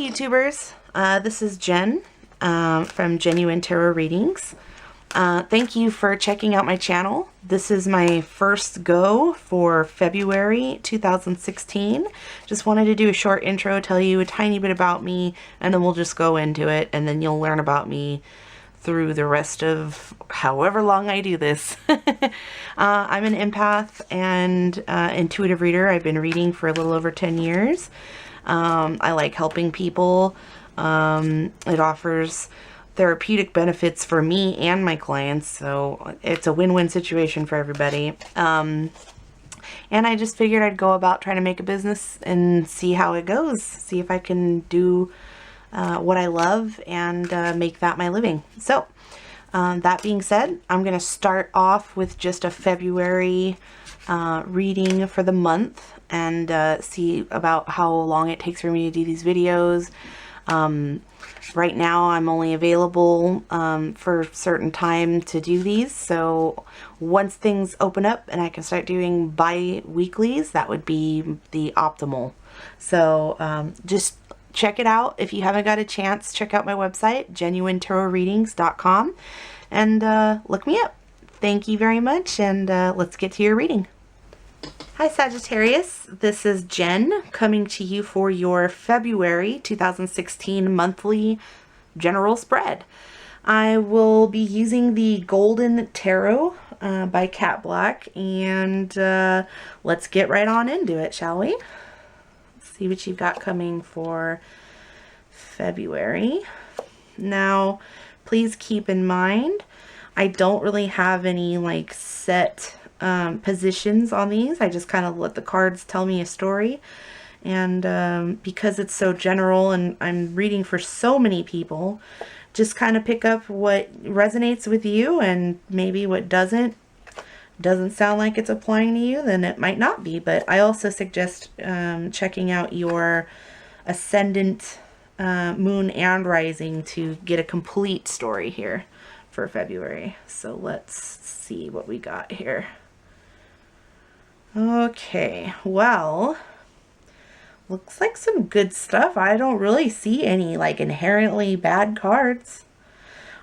YouTubers, this is Jen from Genuine Tarot Readings. Thank you for checking out my channel. This is my first go for February 2016. Just wanted to do a short intro, tell you a tiny bit about me, and then we'll just go into it, and then you'll learn about me through the rest of however long I do this. I'm an empath and intuitive reader. I've been reading for a little over 10 years. I like helping people. It offers therapeutic benefits for me and my clients, so it's a win-win situation for everybody. And I just figured I'd go about trying to make a business and see how it goes, see if I can do what I love and make that my living. So that being said, I'm going to start off with just a February reading for the month and see about how long it takes for me to do these videos. Right now I'm only available for a certain time to do these, so once things open up and I can start doing bi-weeklies, that would be the optimal. So just check it out. If you haven't got a chance, check out my website, genuinetarotreadings.com, and look me up. Thank you very much, and let's get to your reading. Hi Sagittarius, this is Jen coming to you for your February 2016 monthly general spread. I will be using the Golden Tarot by Cat Black, and let's get right on into it, shall we? Let's see what you've got coming for February. Now, please keep in mind, I don't really have any like set positions on these. I just kind of let the cards tell me a story, and because it's so general and I'm reading for so many people, just kind of pick up what resonates with you, and maybe what doesn't sound like it's applying to you, then it might not be. But I also suggest checking out your ascendant, moon and rising to get a complete story here for February. So let's see what we got here. Okay, well, looks like some good stuff. I don't really see any like inherently bad cards.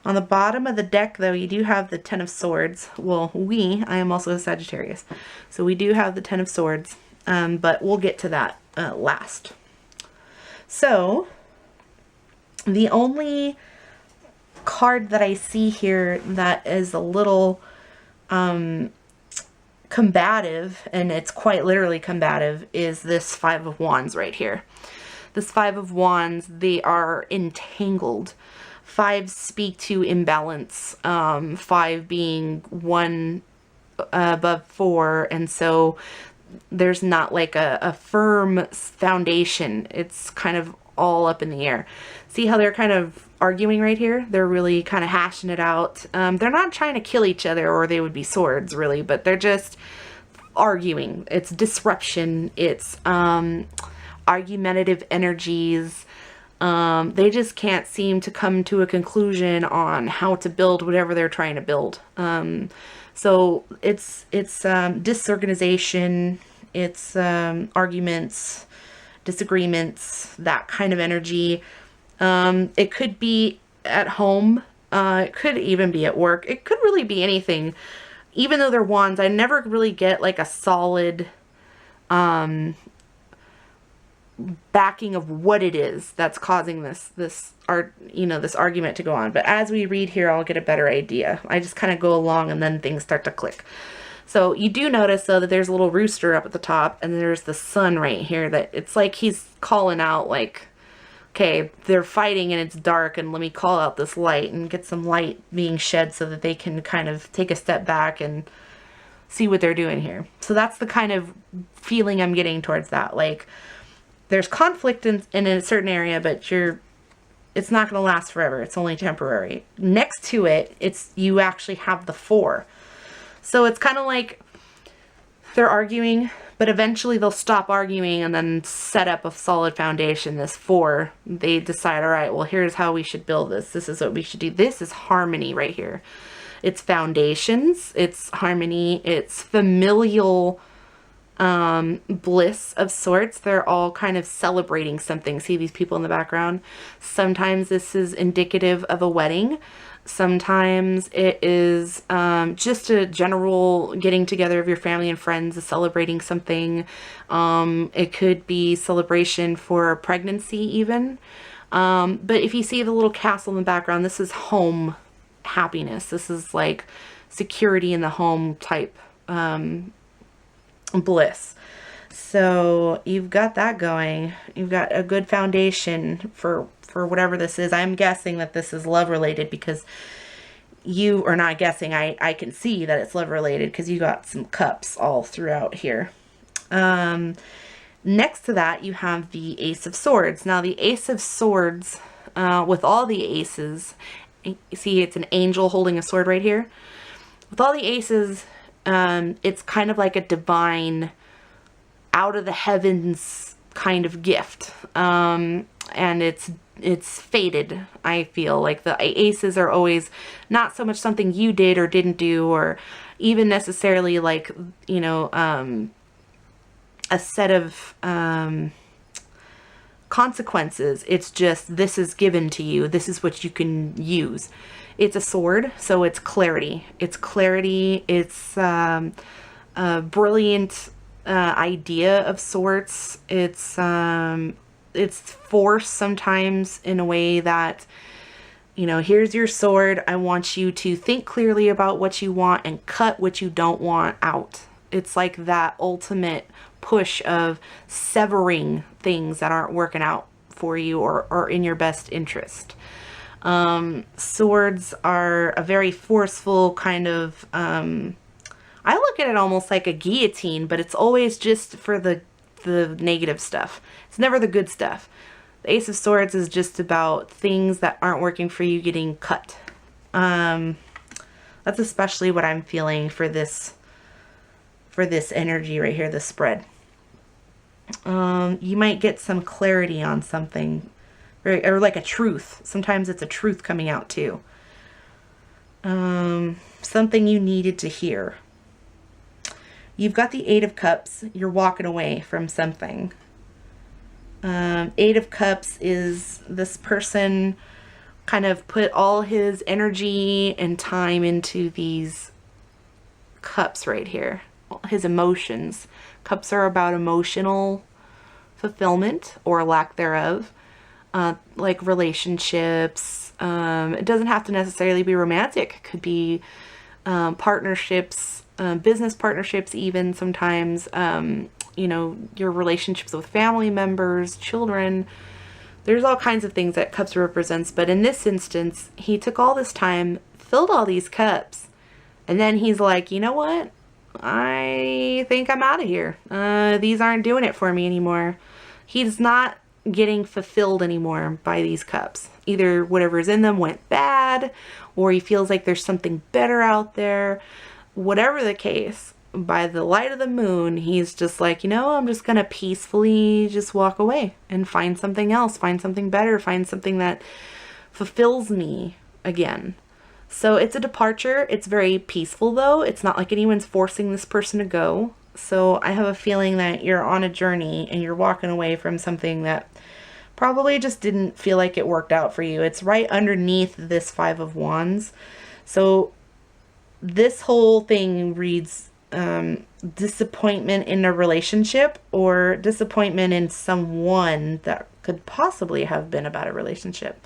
On the bottom of the deck though, you do have the Ten of Swords. Well, I am also a Sagittarius, so we do have the Ten of Swords, but we'll get to that last. So the only card that I see here that is a little combative, and it's quite literally combative, is this Five of Wands right here. This Five of Wands, they are entangled. Fives speak to imbalance, five being one above four, and so there's not like a firm foundation. It's kind of all up in the air. See how they're kind of arguing right here? They're really kind of hashing it out. They're not trying to kill each other, or they would be swords really, but they're just arguing. It's disruption. It's argumentative energies. They just can't seem to come to a conclusion on how to build whatever they're trying to build. So it's disorganization. It's arguments, disagreements, that kind of energy. It could be at home. It could even be at work. It could really be anything. Even though they're wands, I never really get like a solid backing of what it is that's causing this argument to go on. But as we read here, I'll get a better idea. I just kind of go along, and then things start to click. So you do notice though that there's a little rooster up at the top, and there's the sun right here, that it's like he's calling out like, okay, they're fighting and it's dark, and let me call out this light and get some light being shed so that they can kind of take a step back and see what they're doing here. So that's the kind of feeling I'm getting towards that. Like, there's conflict in a certain area, but it's not going to last forever. It's only temporary. Next to it, you actually have the Four. So it's kind of like they're arguing, but eventually they'll stop arguing and then set up a solid foundation. This Four, they decide, all right, well, here's how we should build this. This is what we should do. This is harmony right here. It's foundations, it's harmony, it's familial bliss of sorts. They're all kind of celebrating something. See these people in the background? Sometimes this is indicative of a wedding. Sometimes it is just a general getting together of your family and friends, celebrating something. It could be celebration for pregnancy even. But if you see the little castle in the background, this is home happiness. This is like security in the home type bliss. So you've got that going. You've got a good foundation for whatever this is. I'm guessing that this is love related because you are not guessing. I can see that it's love related because you got some cups all throughout here. Next to that, you have the Ace of Swords. Now the Ace of Swords, with all the aces, you see it's an angel holding a sword right here. With all the aces, it's kind of like a divine, out of the heavens kind of gift. And it's fated, I feel. Like the aces are always not so much something you did or didn't do, or even necessarily like, you know, a set of consequences. It's just, this is given to you. This is what you can use. It's a sword, so it's clarity. It's clarity. It's a brilliant idea of sorts. It's force sometimes in a way that, you know, here's your sword. I want you to think clearly about what you want and cut what you don't want out. It's like that ultimate push of severing things that aren't working out for you or in your best interest. Swords are a very forceful kind of, I look at it almost like a guillotine, but it's always just for the negative stuff. It's never the good stuff. The Ace of Swords is just about things that aren't working for you getting cut. That's especially what I'm feeling for this energy right here, this spread. You might get some clarity on something, or like a truth. Sometimes it's a truth coming out too. Something you needed to hear. You've got the Eight of Cups. You're walking away from something. Eight of Cups is this person kind of put all his energy and time into these cups right here. His emotions. Cups are about emotional fulfillment or lack thereof. Like relationships. It doesn't have to necessarily be romantic. It could be partnerships, business partnerships even sometimes. You know, your relationships with family members, children. There's all kinds of things that cups represents. But in this instance, he took all this time, filled all these cups, and then he's like, you know what? I think I'm out of here. These aren't doing it for me anymore. He's not getting fulfilled anymore by these cups. Either whatever's in them went bad, or he feels like there's something better out there. Whatever the case, by the light of the moon, he's just like, you know, I'm just gonna peacefully just walk away and find something else, find something better, find something that fulfills me again. So it's a departure. It's very peaceful though. It's not like anyone's forcing this person to go. So I have a feeling that you're on a journey and you're walking away from something that probably just didn't feel like it worked out for you. It's right underneath this Five of Wands. So this whole thing reads disappointment in a relationship or disappointment in someone that could possibly have been about a relationship.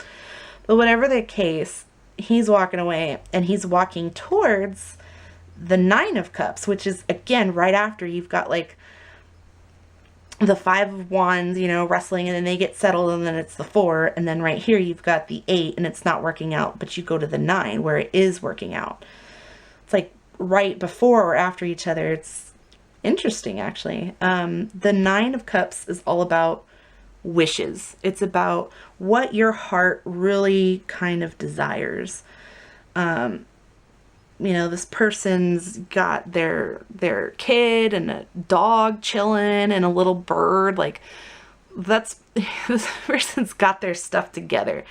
But whatever the case, he's walking away and he's walking towards the Nine of Cups, which is again right after you've got like the Five of Wands, you know, wrestling, and then they get settled, and then it's the Four, and then right here you've got the Eight and it's not working out, but you go to the Nine where it is working out. It's like right before or after each other. It's interesting actually. The Nine of Cups is all about wishes. It's about what your heart really kind of desires. You know, this person's got their kid and a dog chilling and a little bird. Like, that's, this person's got their stuff together.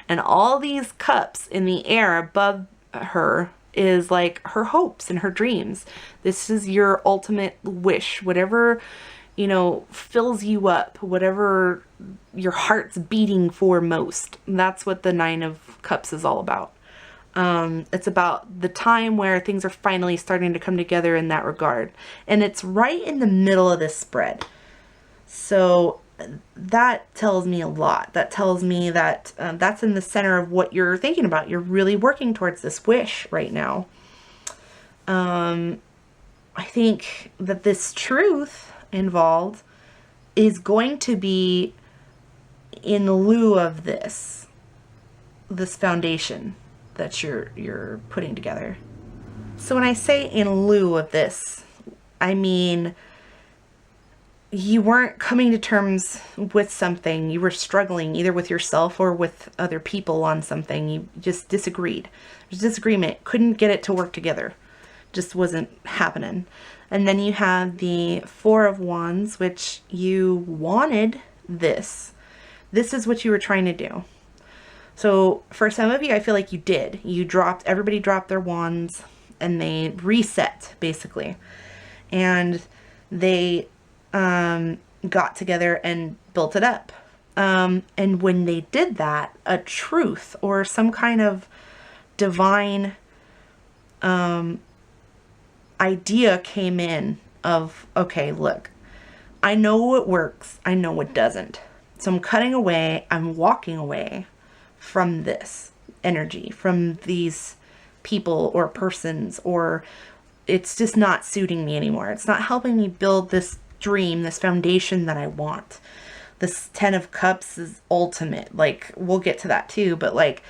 And all these cups in the air above her, is like her hopes and her dreams. This is your ultimate wish, whatever, you know, fills you up, whatever your heart's beating for most. That's what the Nine of Cups is all about. It's about the time where things are finally starting to come together in that regard. And it's right in the middle of this spread. So that tells me a lot. That tells me that that's in the center of what you're thinking about. You're really working towards this wish right now. I think that this truth involved is going to be in lieu of this foundation that you're putting together. So when I say in lieu of this, I mean you weren't coming to terms with something. You were struggling either with yourself or with other people on something. You just disagreed. There's disagreement. Couldn't get it to work together. Just wasn't happening. And then you have the Four of Wands, which you wanted this. This is what you were trying to do. So for some of you, I feel like you did. Everybody dropped their wands and they reset, basically. And they got together and built it up. And when they did that, a truth or some kind of divine idea came in of, okay, look, I know what works. I know what doesn't. So I'm cutting away. I'm walking away from this energy, from these people or persons, or it's just not suiting me anymore. It's not helping me build this dream, this foundation that I want. This Ten of Cups is ultimate. Like, we'll get to that too, but like,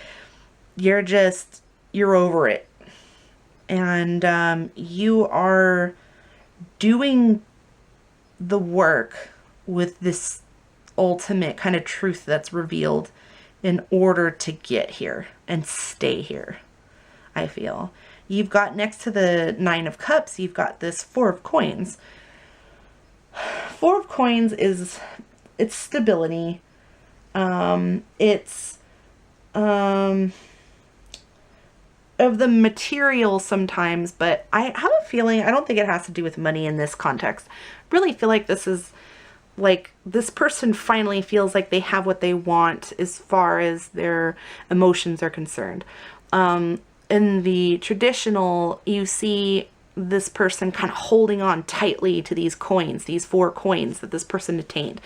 you're over it. And you are doing the work with this ultimate kind of truth that's revealed in order to get here and stay here, I feel. You've got, next to the Nine of Cups, you've got this Four of Coins. Four of Coins is, it's stability. It's of the material sometimes, but I have a feeling, I don't think it has to do with money in this context. I really feel like this is like this person finally feels like they have what they want as far as their emotions are concerned. In the traditional, you see this person kind of holding on tightly to these coins, these 4 coins that this person attained.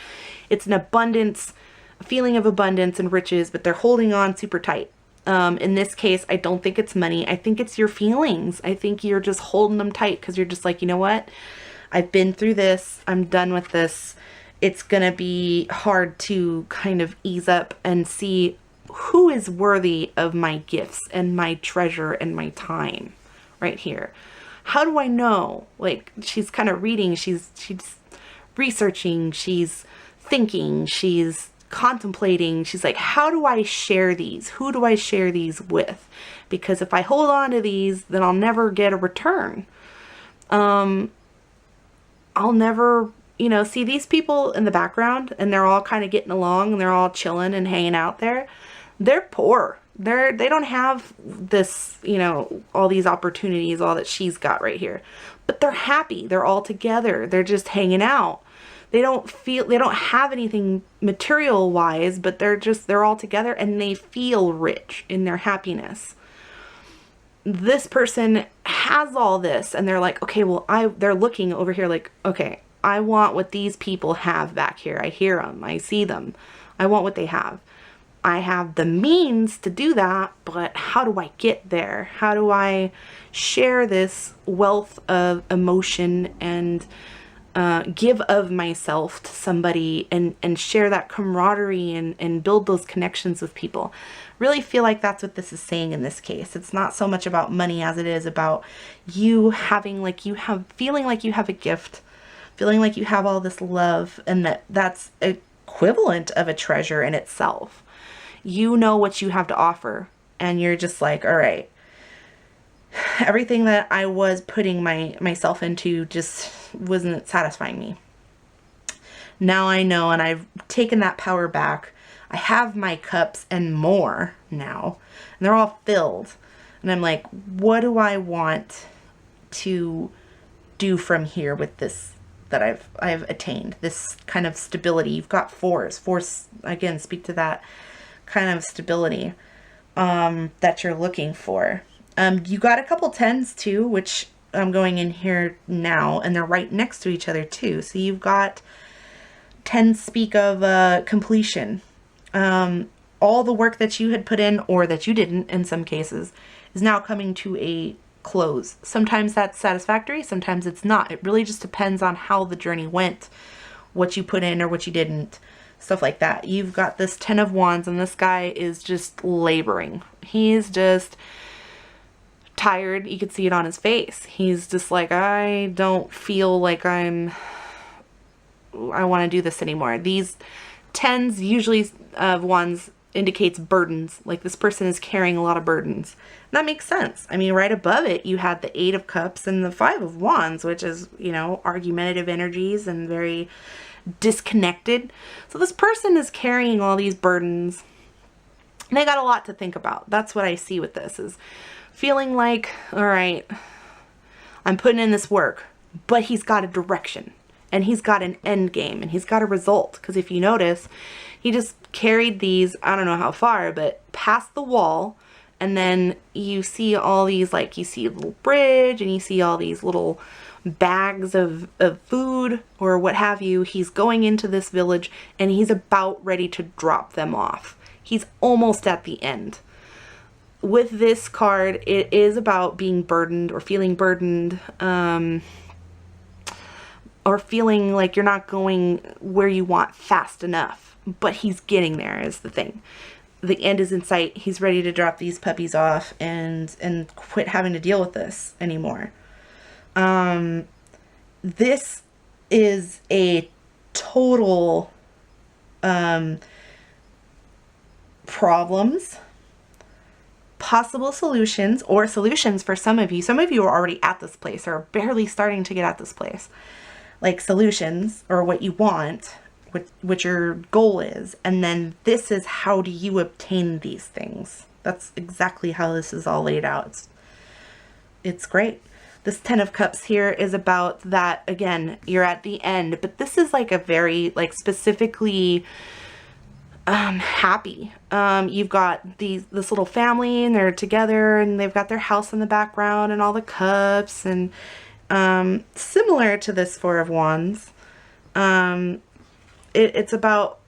It's an abundance, a feeling of abundance and riches, but they're holding on super tight. In this case, I don't think it's money. I think it's your feelings. I think you're just holding them tight because you're just like, you know what? I've been through this. I'm done with this. It's going to be hard to kind of ease up and see who is worthy of my gifts and my treasure and my time right here. How do I know? Like, she's kind of reading, she's researching, she's thinking, she's contemplating. She's like, how do I share these? Who do I share these with? Because if I hold on to these, then I'll never get a return. I'll never, you know, see these people in the background and they're all kind of getting along and they're all chilling and hanging out there. They're poor. They don't have this, you know, all these opportunities, all that she's got right here, but they're happy. They're all together. They're just hanging out. They don't have anything material wise, but they're all together and they feel rich in their happiness. This person has all this and they're like, okay, well, they're looking over here like, okay, I want what these people have back here. I hear them. I see them. I want what they have. I have the means to do that, but how do I get there? How do I share this wealth of emotion and give of myself to somebody and share that camaraderie and build those connections with people? Really feel like that's what this is saying in this case. It's not so much about money as it is about you feeling like you have a gift, feeling like you have all this love, and that's equivalent of a treasure in itself. You know what you have to offer, and you're just like, all right, everything that I was putting myself into just wasn't satisfying me. Now I know, and I've taken that power back. I have my cups and more now, and they're all filled. And I'm like, what do I want to do from here with this that I've attained, this kind of stability? You've got fours. Fours, again, speak to that kind of stability that you're looking for. You got a couple tens too, which I'm going in here now, and they're right next to each other too. So you've got tens speak of completion. All the work that you had put in, or that you didn't in some cases, is now coming to a close. Sometimes that's satisfactory, sometimes it's not. It really just depends on how the journey went, what you put in or what you didn't, stuff like that. You've got this 10 of Wands, and this guy is just laboring. He's just tired. You could see it on his face. He's just like, I don't feel like I want to do this anymore. These 10s usually of Wands indicates burdens, like this person is carrying a lot of burdens. And that makes sense. I mean, right above it you had the 8 of Cups and the 5 of Wands, which is, you know, argumentative energies and very disconnected. So this person is carrying all these burdens, and they got a lot to think about. That's what I see with this, is feeling like, all right, I'm putting in this work, but he's got a direction, and he's got an end game, and he's got a result. Because if you notice, he just carried these, I don't know how far, but past the wall, and then you see all these, like, you see a little bridge, and you see all these little bags of food or what have you. He's going into this village, and he's about ready to drop them off. He's almost at the end. With this card, it is about being burdened or feeling burdened, or feeling like you're not going where you want fast enough. But he's getting there is the thing. The end is in sight. He's ready to drop these puppies off and quit having to deal with this anymore. This is a total problems, possible solutions, or solutions for some of you. Some of you are already at this place, or barely starting to get at this place. Like solutions, or what you want, what your goal is, and then this is how do you obtain these things. That's exactly how this is all laid out. It's great. This 10 of Cups here is about that, again, you're at the end, but this is like a very, like, specifically happy. You've got this little family, and they're together, and they've got their house in the background and all the cups, and similar to this 4 of Wands. It's about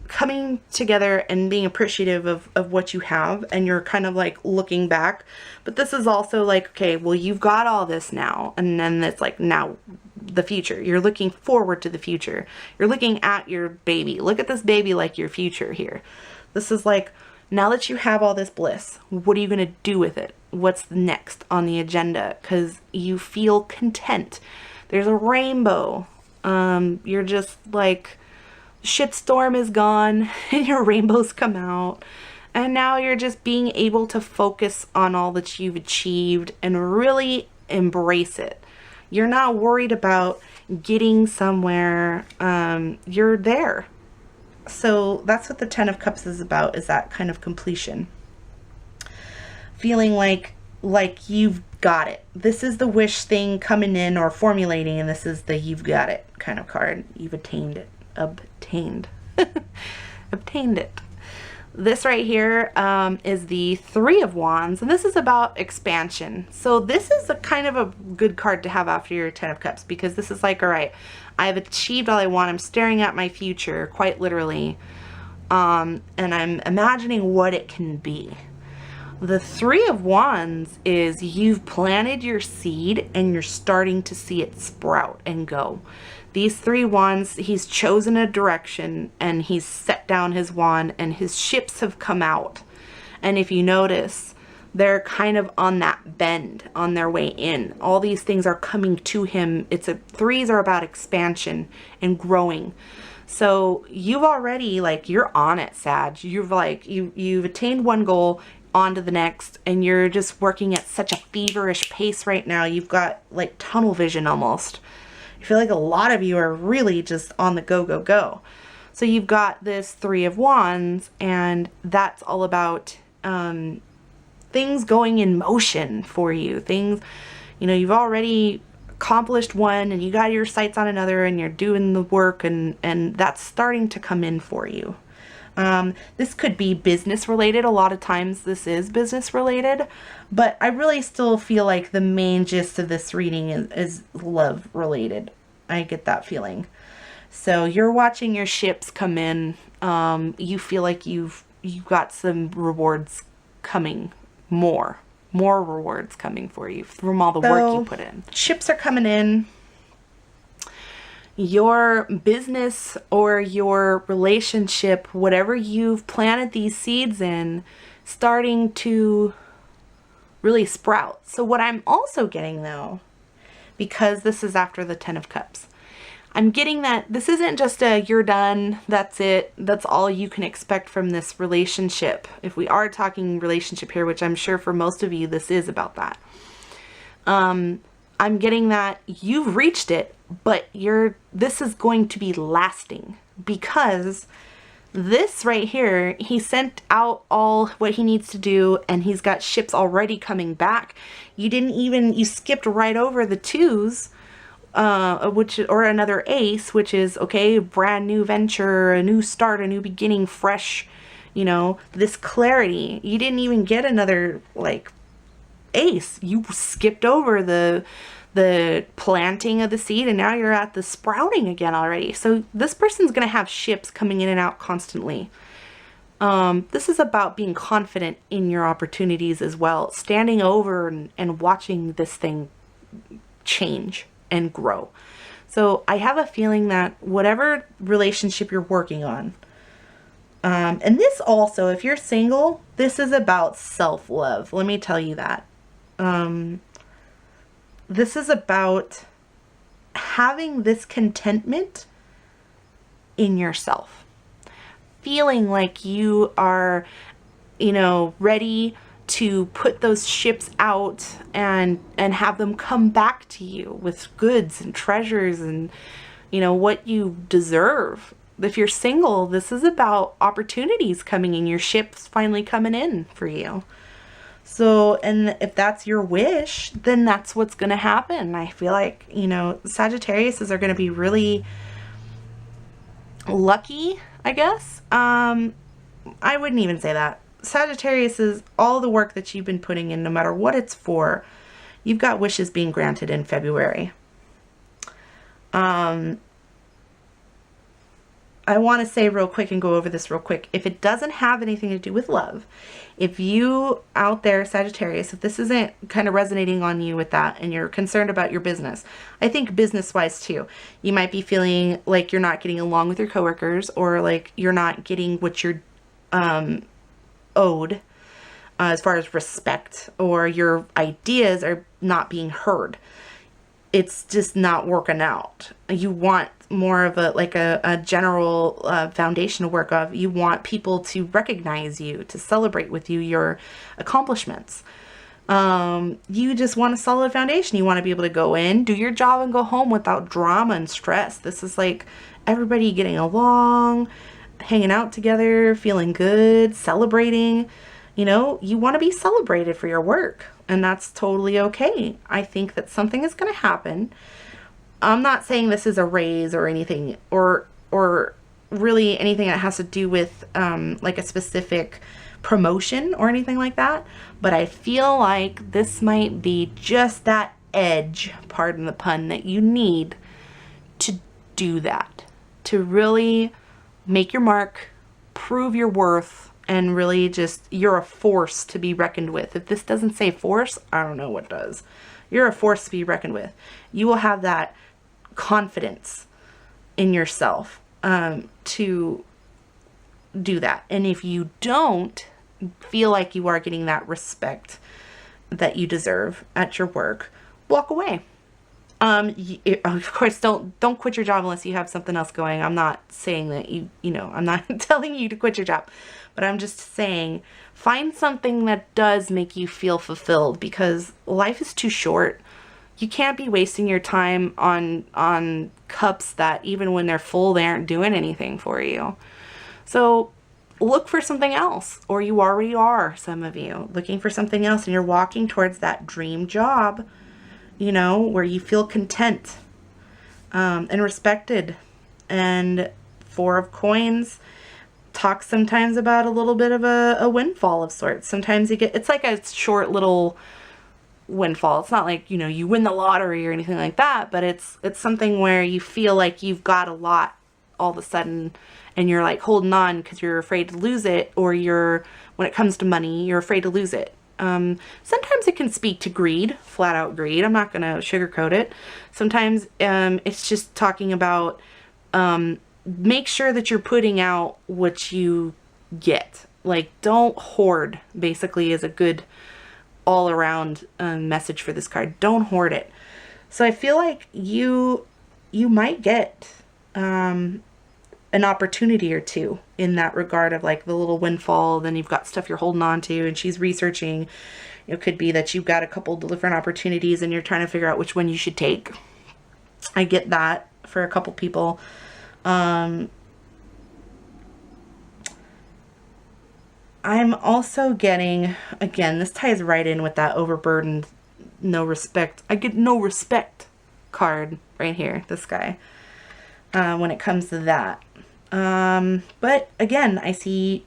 coming together and being appreciative of what you have, and you're kind of like looking back. But this is also like, okay, well, you've got all this now, and then it's like, now the future. You're looking forward to the future. You're looking at your baby. Look at this baby like your future here. This is like, now that you have all this bliss, what are you going to do with it? What's next on the agenda? Because you feel content. There's a rainbow. You're just like, shitstorm is gone and your rainbows come out, and now you're just being able to focus on all that you've achieved and really embrace it. You're not worried about getting somewhere. You're there. So that's what the 10 of Cups is about, is that kind of completion, feeling like you've got it. This is the wish thing coming in or formulating, and this is the you've got it kind of card. You've attained it. Obtained it. This right here is the 3 of Wands, and this is about expansion. So this is a kind of a good card to have after your 10 of Cups, because this is like, all right, I've achieved all I want. I'm staring at my future, quite literally, and I'm imagining what it can be. The 3 of Wands is you've planted your seed and you're starting to see it sprout and go. These 3 wands, he's chosen a direction, and he's set down his wand, and his ships have come out. And if you notice, they're kind of on that bend on their way in. All these things are coming to him. Threes are about expansion and growing. So you've already, like, you're on it, Sag. You've attained one goal, on to the next, and you're just working at such a feverish pace right now. You've got like tunnel vision almost. I feel like a lot of you are really just on the go, go, go. So you've got this 3 of Wands, and that's all about things things going in motion for you. Things, you know, you've already accomplished one and you got your sights on another and you're doing the work, and that's starting to come in for you. This could be business related. A lot of times this is business related, but I really still feel like the main gist of this reading is love related. I get that feeling. So you're watching your ships come in. You feel like you've got some rewards coming, more rewards coming for you from all the work you put in. Ships are coming in. Your business or your relationship, whatever you've planted these seeds in, starting to really sprout. So what I'm also getting though, because this is after the 10 of Cups, I'm getting that this isn't just a you're done, that's it, that's all you can expect from this relationship. If we are talking relationship here, which I'm sure for most of you this is about that. I'm getting that you've reached it, but this is going to be lasting, because this right here, he sent out all what he needs to do and he's got ships already coming back. You skipped right over the 2s, or another ace, which is, okay, brand new venture, a new start, a new beginning, fresh, you know, this clarity. You didn't even get another like ace. You skipped over the planting of the seed and now you're at the sprouting again already. So this person's going to have ships coming in and out constantly. This is about being confident in your opportunities as well, standing over and watching this thing change and grow. So I have a feeling that whatever relationship you're working on, and this also, if you're single, this is about self-love. Let me tell you that. This is about having this contentment in yourself. Feeling like you are, you know, ready to put those ships out and have them come back to you with goods and treasures and, you know, what you deserve. If you're single, this is about opportunities coming in, your ships finally coming in for you. So, and if that's your wish, then that's what's going to happen. I feel like, you know, Sagittariuses are going to be really lucky, I guess. I wouldn't even say that. Sagittarius is all the work that you've been putting in, no matter what it's for. You've got wishes being granted in February. I want to say real quick and go over this real quick. If it doesn't have anything to do with love, if you out there, Sagittarius, if this isn't kind of resonating on you with that and you're concerned about your business, I think business-wise too, you might be feeling like you're not getting along with your coworkers, or like you're not getting what you're owed as far as respect, or your ideas are not being heard. It's just not working out. You want more of a general foundation to work of. You want people to recognize you, to celebrate with you your accomplishments. You just want a solid foundation. You want to be able to go in, do your job, and go home without drama and stress. This is like everybody getting along, hanging out together, feeling good, celebrating. You know, you want to be celebrated for your work, and that's totally okay. I think that something is going to happen. I'm not saying this is a raise or anything, or really anything that has to do with like a specific promotion or anything like that, but I feel like this might be just that edge, pardon the pun, that you need to do that, to really make your mark, prove your worth, and really just, you're a force to be reckoned with. If this doesn't say force, I don't know what does. You're a force to be reckoned with. You will have that confidence in yourself to do that. And if you don't feel like you are getting that respect that you deserve at your work, walk away. Of course, don't quit your job unless you have something else going. I'm not saying that you know, I'm not telling you to quit your job, but I'm just saying find something that does make you feel fulfilled, because life is too short. You can't be wasting your time on cups that even when they're full, they aren't doing anything for you. So look for something else, or you already are, some of you, looking for something else, and you're walking towards that dream job, you know, where you feel content and respected. And Four of Coins talks sometimes about a little bit of a windfall of sorts. Sometimes you get, it's like a short little windfall. It's not like, you know, you win the lottery or anything like that, but it's something where you feel like you've got a lot all of a sudden, and you're like holding on because you're afraid to lose it, or when it comes to money, you're afraid to lose it. Sometimes it can speak to greed, flat out greed. I'm not going to sugarcoat it. Sometimes it's just talking about make sure that you're putting out what you get. Like, don't hoard, basically, is a good all around message for this card. Don't hoard it. So I feel like you might get an opportunity or two in that regard of like the little windfall. Then you've got stuff you're holding on to, and she's researching. It could be that you've got a couple different opportunities and you're trying to figure out which one you should take. I get that for a couple people. I'm also getting, again, this ties right in with that overburdened, no respect. I get no respect card right here, this guy, when it comes to that. But again, I see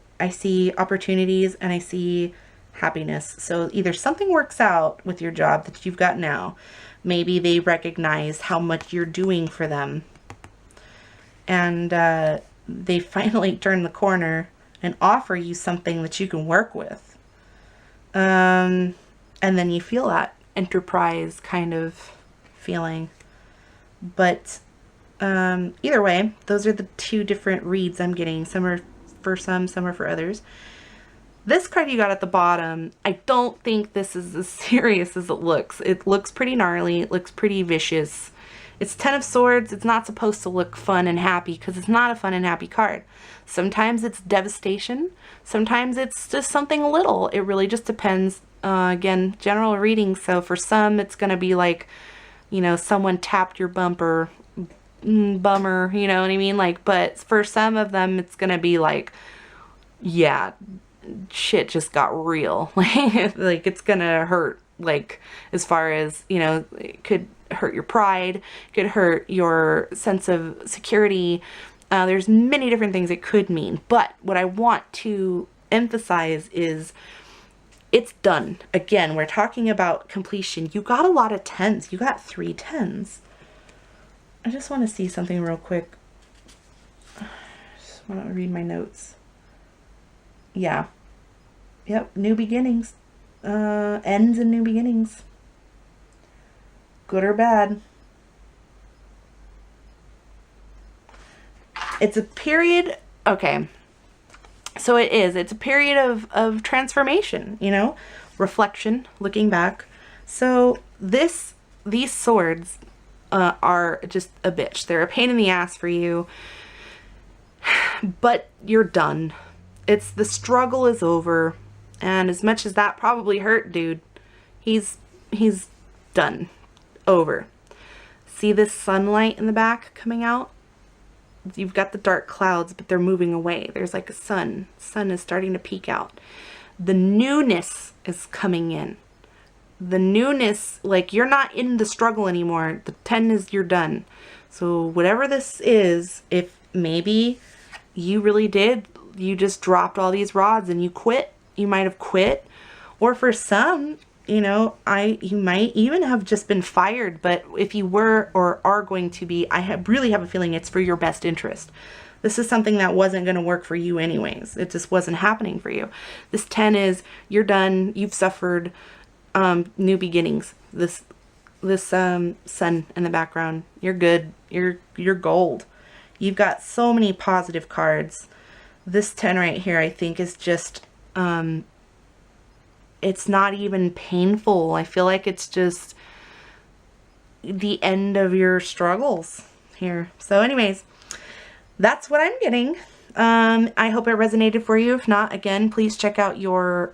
opportunities and I see happiness. So either something works out with your job that you've got now. Maybe they recognize how much you're doing for them, and they finally turn the corner and offer you something that you can work with. And then you feel that enterprise kind of feeling. But either way, those are the two different reads I'm getting. Some are for some are for others. This card you got at the bottom, I don't think this is as serious as it looks. It looks pretty gnarly. It looks pretty vicious. It's Ten of Swords. It's not supposed to look fun and happy because it's not a fun and happy card. Sometimes it's devastation. Sometimes it's just something little. It really just depends. Again, general reading. So for some, it's going to be like, you know, someone tapped your bumper. Bummer, you know what I mean? Like, but for some of them, it's going to be like, yeah, shit just got real. Like it's going to hurt. Like, as far as, you know, it could hurt your pride, could hurt your sense of security. There's many different things it could mean. But what I want to emphasize is it's done. Again, we're talking about completion. You got a lot of 10s. You got 3 10s. I just want to see something real quick. I just want to read my notes. Yeah. Yep. New beginnings. Ends and new beginnings. Good or bad. It's a period. Okay. So it's a period of transformation, you know, reflection, looking back. So these swords are just a bitch. They're a pain in the ass for you, but you're done. The struggle is over. And as much as that probably hurt, dude, he's done. Over. See this sunlight in the back coming out? You've got the dark clouds, but they're moving away. There's like a sun. Sun is starting to peek out. The newness is coming in. The newness, like you're not in the struggle anymore. The 10 is you're done. So whatever this is, if maybe you really did, you just dropped all these rods and you quit. You might have quit. Or for some, you know, you might even have just been fired, but if you were or are going to be, really have a feeling it's for your best interest. This is something that wasn't going to work for you anyways. It just wasn't happening for you. This 10 is, you're done, you've suffered, new beginnings. This sun in the background, you're good, you're gold. You've got so many positive cards. This 10 right here, I think, is just, it's not even painful. I feel like it's just the end of your struggles here. So anyways, that's what I'm getting. I hope it resonated for you. If not, again, please check out your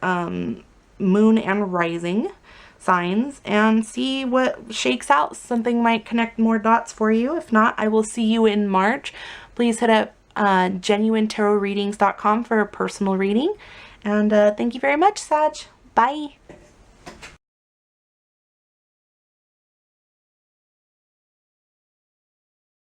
moon and rising signs and see what shakes out. Something might connect more dots for you. If not, I will see you in March. Please hit up genuinetarotreadings.com for a personal reading. And thank you very much, Sag. Bye.